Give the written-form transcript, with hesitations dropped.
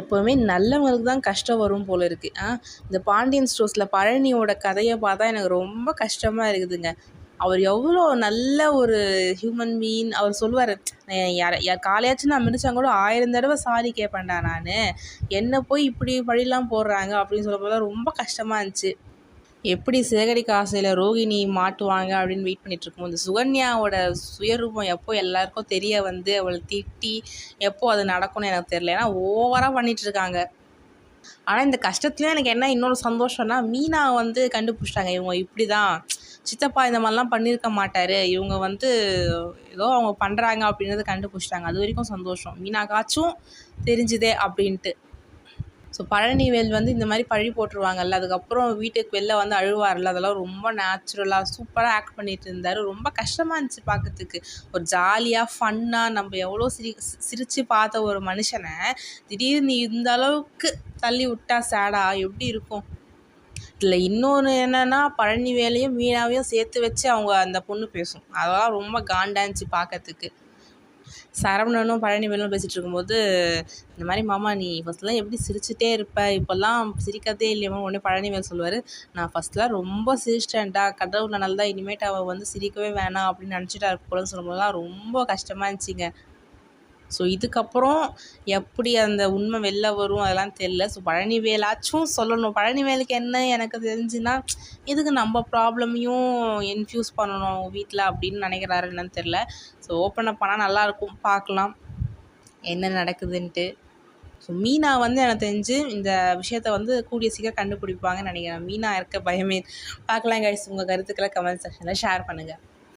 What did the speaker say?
எப்போவுமே நல்லவங்களுக்கு தான் கஷ்டம் வரும் போல இருக்குது. இந்த பாண்டியன் ஸ்டோர்ஸில் பழனியோட கதையை பார்த்தா எனக்கு ரொம்ப கஷ்டமாக இருக்குதுங்க. அவர் எவ்வளோ நல்ல ஒரு ஹியூமன் பீயிங். அவர் சொல்லுவார், யார் காலையாச்சும் நான் மிதிச்சா கூட 1000 தடவை சாரி கேட்பேன்டா நான், என்னை போய் இப்படி பழிலாம் போடுறாங்க அப்படின்னு சொல்லும்போது ரொம்ப கஷ்டமாக இருந்துச்சு. எப்படி சேகரிக்க ஆசையில் ரோகிணி மாட்டுவாங்க அப்படின்னு வெயிட் பண்ணிட்டு இருக்கோம். இந்த சுகன்யாவோட சுயரூபம் எப்போ எல்லாருக்கும் தெரிய வந்து அவளை திட்டி எப்போ அது நடக்கும்னு எனக்கு தெரியல. ஏன்னா ஓவராக பண்ணிட்டு இருக்காங்க. ஆனால் இந்த கஷ்டத்துலேயும் எனக்கு என்ன இன்னொரு சந்தோஷம்னா, மீனா வந்து கண்டுபிடிச்சிட்டாங்க. இவங்க இப்படி தான், சித்தப்பா இந்த மாதிரிலாம் பண்ணியிருக்க மாட்டார், இவங்க வந்து ஏதோ அவங்க பண்ணுறாங்க அப்படின்றத கண்டுபிடிச்சிட்டாங்க. அது வரைக்கும் சந்தோஷம். மீனாக்காச்சும் தெரிஞ்சுதே அப்படின்ட்டு. ஸோ பழனிவேல் வந்து இந்த மாதிரி பழி போட்டுருவாங்கல்ல, அதுக்கப்புறம் வீட்டுக்கு வெளில வந்து அழுவார்ல, அதெல்லாம் ரொம்ப நேச்சுரலாக சூப்பராக ஆக்ட் பண்ணிட்டு இருந்தார். ரொம்ப கஷ்டமாக இருந்துச்சு பார்க்கறதுக்கு. ஒரு ஜாலியாக ஃபன்னாக நம்ம எவ்வளோ சிரித்து பார்த்த ஒரு மனுஷனை திடீர்னு இந்த அளவுக்கு தள்ளி விட்டா சேடாக எப்படி இருக்கும்? இல்லை இன்னொன்று என்னென்னா, பழனிவேலையும் மீனாவையும் சேர்த்து வச்சு அவங்க அந்த பொண்ணு பேசும். அதெல்லாம் ரொம்ப காண்டாச்சு பார்க்கறதுக்கு. சரவணனும் பழனிவேலும் பேசிகிட்டு இருக்கும்போது, இந்த மாதிரி மாமா நீ ஃபஸ்ட்லாம் எப்படி சிரிச்சுட்டே இருப்ப, இப்போல்லாம் சிரிக்கிறதே இல்லையம்மா. உடனே பழனிவேல் சொல்லுவார், நான் ஃபஸ்ட்லாம் ரொம்ப சிரிச்சிட்டேன்டா, கடவுள் நல்லால் தான் இனிமேட்டு அவள் வந்து சிரிக்கவே வேணாம் அப்படின்னு நினச்சிட்டா இருக்க போலன்னு சொல்லும்போதுலாம் ரொம்ப கஷ்டமாக இருந்துச்சுங்க. ஸோ இதுக்கப்புறம் எப்படி அந்த உண்மை வெளில வரும் அதெல்லாம் தெரில. ஸோ பழனிவேலாச்சும் சொல்லணும். பழனிவேலுக்கு என்ன எனக்கு தெரிஞ்சுன்னா, இதுக்கு நம்ம ப்ராப்ளமையும் இன்ஃப்யூஸ் பண்ணணும் அவங்க வீட்டில் அப்படின்னு நினைக்கிறாரு என்னன்னு தெரில. ஸோ ஓப்பன் அப் பண்ணால் நல்லாயிருக்கும், பார்க்கலாம் என்ன நடக்குதுன்ட்டு. ஸோ மீனா வந்து எனக்கு தெரிஞ்சு இந்த விஷயத்த வந்து கூடிய சீக்கிரம் கண்டுபிடிப்பாங்கன்னு நினைக்கிறேன். மீனா இருக்க பயமே. பார்க்கலாம் கைஸ், உங்கள் கருத்துக்களை கமெண்ட் செக்ஷனில் ஷேர் பண்ணுங்கள்.